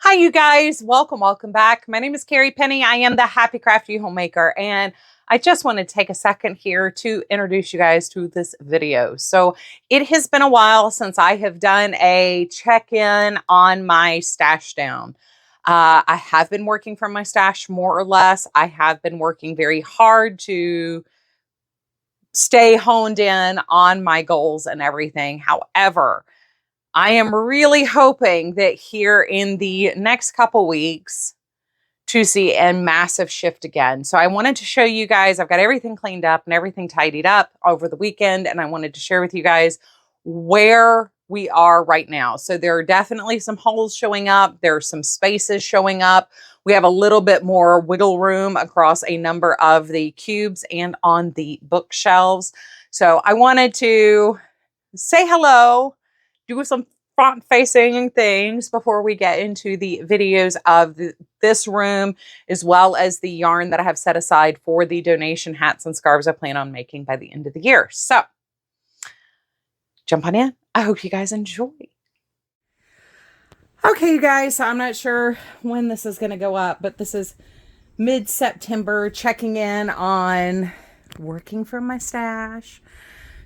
Hi, you guys. Welcome back. My name is Carrie Penny. I am the Happy Crafty Homemaker, and I just want to take a second here to introduce you guys to this video. So it has been a while since I have done a check-in on my stash down. I have been working from my stash more or less. I have been working very hard to stay honed in on my goals and everything. However, I am really hoping that here in the next couple weeks to see a massive shift again. So I wanted to show you guys, I've got everything cleaned up and everything tidied up over the weekend, and I wanted to share with you guys where we are right now. So there are definitely some holes showing up. There are some spaces showing up. We have a little bit more wiggle room across a number of the cubes and on the bookshelves. So I wanted to say hello, do some front facing things before we get into the videos of this room, as well as the yarn that I have set aside for the donation hats and scarves I plan on making by the end of the year. So jump on in. I hope you guys enjoy. Okay, you guys, so I'm not sure when this is going to go up, but this is mid-September, checking in on working from my stash.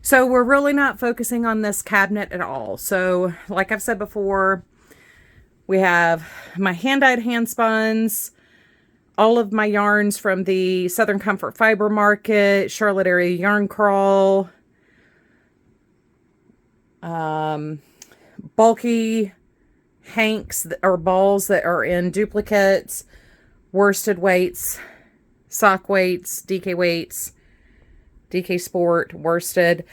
So we're really not focusing on this cabinet at all. So like I've said before, we have my hand-dyed hand spuns, all of my yarns from the Southern Comfort Fiber Market, Charlotte Area Yarn Crawl, bulky hanks or balls that are in duplicates, worsted weights, sock weights, DK weights, DK Sport, worsted.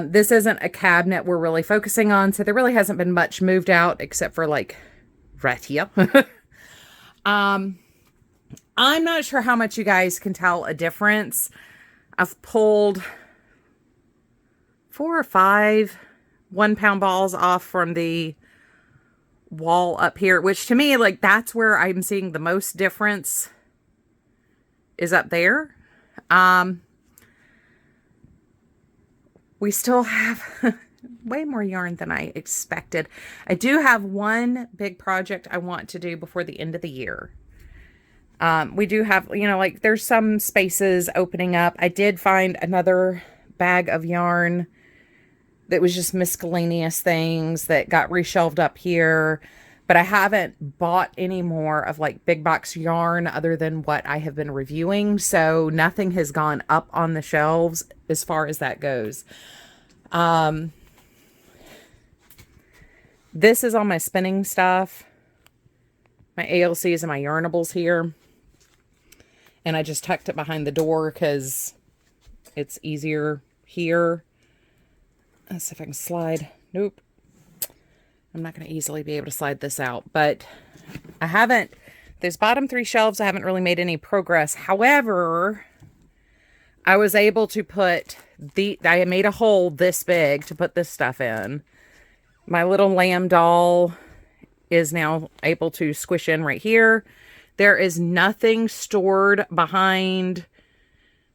This isn't a cabinet we're really focusing on, so there really hasn't been much moved out except for like right here. I'm not sure how much you guys can tell a difference. I've pulled 4 or 5 1-pound balls off from the wall up here, which to me, like, that's where I'm seeing the most difference is up there. We still have way more yarn than I expected. I do have one big project I want to do before the end of the year. We do have, you know, like there's some spaces opening up. I did find another bag of yarn that was just miscellaneous things that got reshelved up here. But I haven't bought any more of like big box yarn other than what I have been reviewing. So nothing has gone up on the shelves as far as that goes. This is all my spinning stuff. My ALCs and my yarnables here. And I just tucked it behind the door because it's easier here. Let's see if I can slide. Nope. I'm not going to easily be able to slide this out, but I haven't, those bottom 3 shelves, I haven't really made any progress. However, I was able to put I made a hole this big to put this stuff in. My little lamb doll is now able to squish in right here. There is nothing stored behind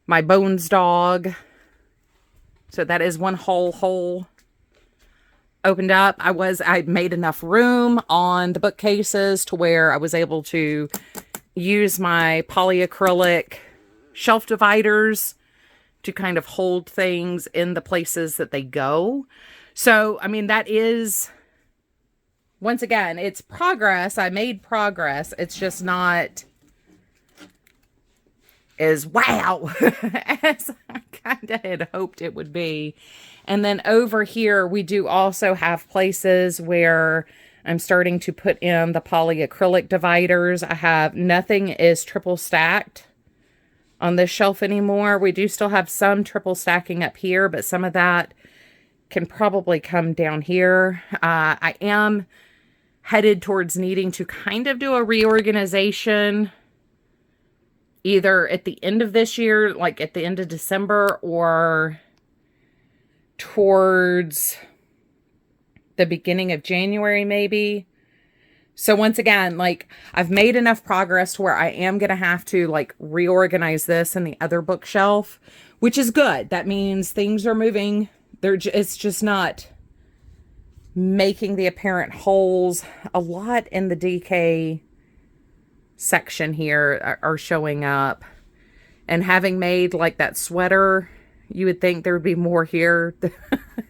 my Bones dog. So that is one whole hole opened up. I made enough room on the bookcases to where I was able to use my polyacrylic shelf dividers to kind of hold things in the places that they go. So, I mean, that is, once again, it's progress. I made progress. It's just not as wow as I kind of had hoped it would be. And then over here, we do also have places where I'm starting to put in the polyacrylic dividers. I have, nothing is triple stacked on this shelf anymore. We do still have some triple stacking up here, but some of that can probably come down here. I am headed towards needing to kind of do a reorganization either at the end of this year, like at the end of December, or towards the beginning of January, maybe. So once again, like, I've made enough progress to where I am going to have to like reorganize this and the other bookshelf, which is good. That means things are moving. It's just not making the apparent holes. A lot in the DK section here are showing up. And having made like that sweater, you would think there would be more here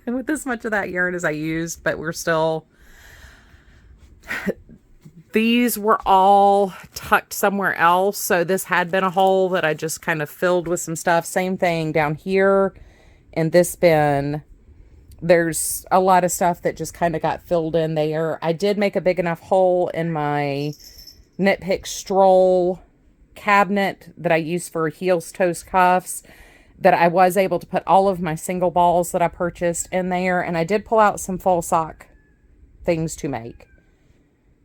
with this much of that yarn as I used, but we're still... These were all tucked somewhere else, so this had been a hole that I just kind of filled with some stuff. Same thing down here in this bin. There's a lot of stuff that just kind of got filled in there. I did make a big enough hole in my Knit Pick Stroll cabinet that I use for heels, toes, cuffs, that I was able to put all of my single balls that I purchased in there, and I did pull out some full sock things to make.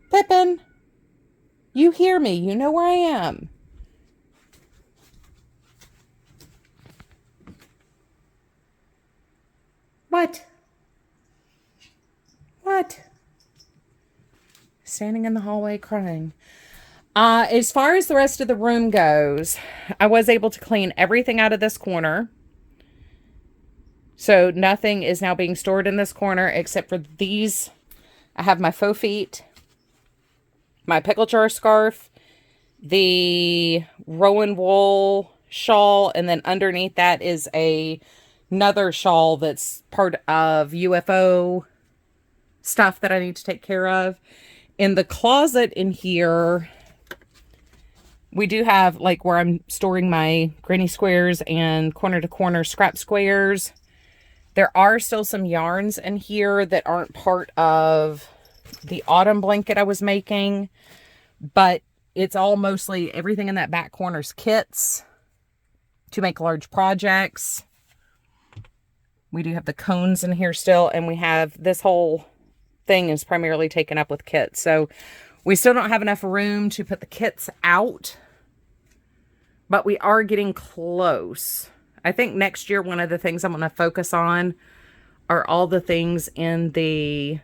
Pippin, you hear me. You know where I am. What? What? Standing in the hallway crying. As far as the rest of the room goes, I was able to clean everything out of this corner. So nothing is now being stored in this corner except for these. I have my faux feet, my pickle jar scarf, the Rowan wool shawl, and then underneath that is another shawl that's part of UFO stuff that I need to take care of. In the closet in here, we do have like where I'm storing my granny squares and corner to corner scrap squares. There are still some yarns in here that aren't part of the autumn blanket I was making, but it's all mostly everything in that back corner's kits to make large projects. We do have the cones in here still, and we have this whole thing is primarily taken up with kits. So we still don't have enough room to put the kits out, but we are getting close. I think next year, one of the things I'm going to focus on are all the things in the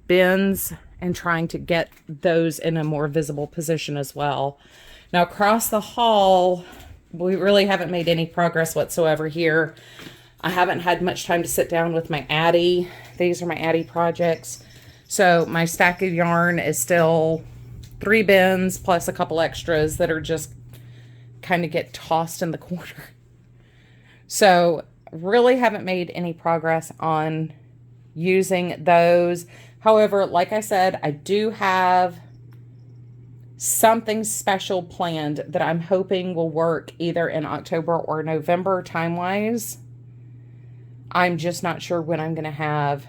bins and trying to get those in a more visible position as well. Now across the hall, we really haven't made any progress whatsoever here. I haven't had much time to sit down with my Addy. These are my Addy projects. So my stack of yarn is still 3 bins plus a couple extras that are just kind of get tossed in the corner. So really haven't made any progress on using those. However, like I said, I do have something special planned that I'm hoping will work either in October or November time-wise. I'm just not sure when I'm going to have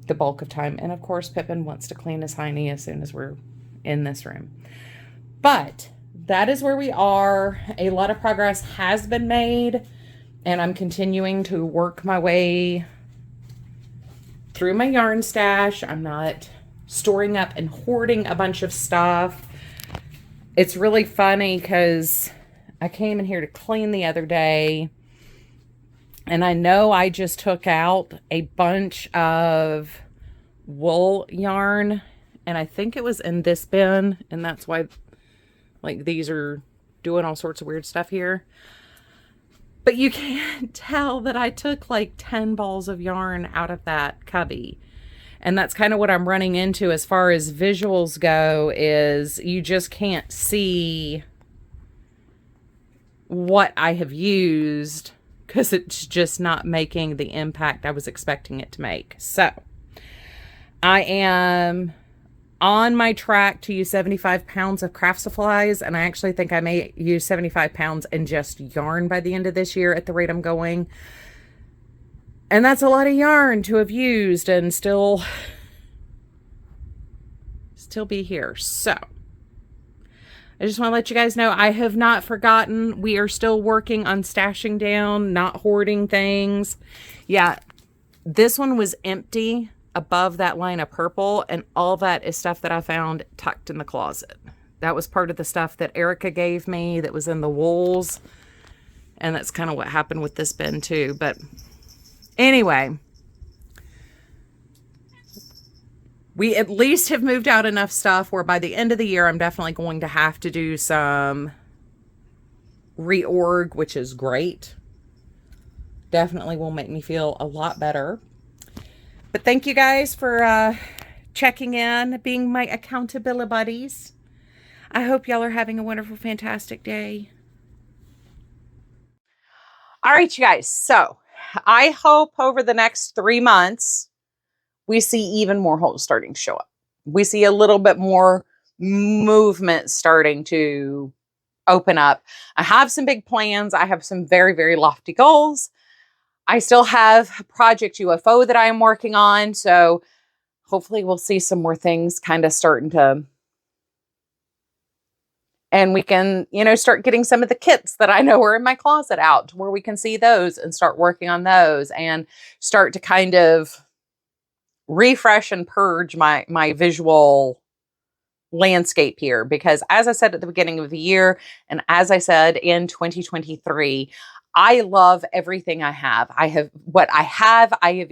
the bulk of time. And of course, Pippin wants to clean his hiney as soon as we're in this room. But that is where we are. A lot of progress has been made, and I'm continuing to work my way through my yarn stash. I'm not storing up and hoarding a bunch of stuff. It's really funny because I came in here to clean the other day, and I know I just took out a bunch of wool yarn, and I think it was in this bin, and that's why like these are doing all sorts of weird stuff here. But you can't tell that I took like 10 balls of yarn out of that cubby. And that's kind of what I'm running into as far as visuals go, is you just can't see what I have used because it's just not making the impact I was expecting it to make. So I am on my track to use 75 pounds of craft supplies, and I actually think I may use 75 pounds in just yarn by the end of this year at the rate I'm going. And that's a lot of yarn to have used and still be here. So I just want to let you guys know I have not forgotten. We are still working on stashing down, not hoarding things. Yeah, this one was empty above that line of purple, and all that is stuff that I found tucked in the closet. That was part of the stuff that Erica gave me that was in the wools, and that's kind of what happened with this bin too. But anyway, we at least have moved out enough stuff where by the end of the year I'm definitely going to have to do some reorg, which is great. Definitely will make me feel a lot better. But thank you guys for checking in, being my accountability buddies. I hope y'all are having a wonderful, fantastic day. All right, you guys. So I hope over the next 3 months, we see even more holes starting to show up. We see a little bit more movement starting to open up. I have some big plans. I have some very, very lofty goals. I still have Project UFO that I am working on. So hopefully we'll see some more things kind of starting to, and we can, start getting some of the kits that I know are in my closet out to where we can see those and start working on those and start to kind of refresh and purge my visual landscape here. Because as I said at the beginning of the year, and as I said in 2023, I love everything I have. I have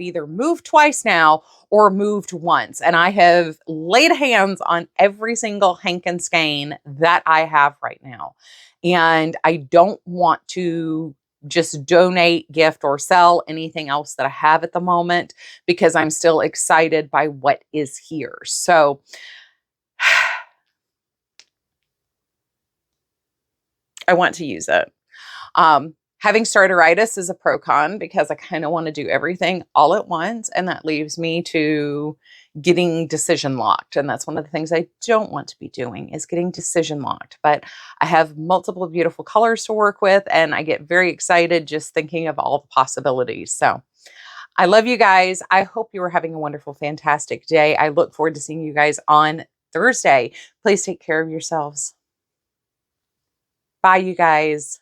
either moved twice now or moved once. And I have laid hands on every single hank and skein that I have right now. And I don't want to just donate, gift, or sell anything else that I have at the moment because I'm still excited by what is here. So I want to use it. Having starteritis is a pro con because I kind of want to do everything all at once. And that leaves me to getting decision locked. And that's one of the things I don't want to be doing is getting decision locked. But I have multiple beautiful colors to work with. And I get very excited just thinking of all the possibilities. So I love you guys. I hope you are having a wonderful, fantastic day. I look forward to seeing you guys on Thursday. Please take care of yourselves. Bye, you guys.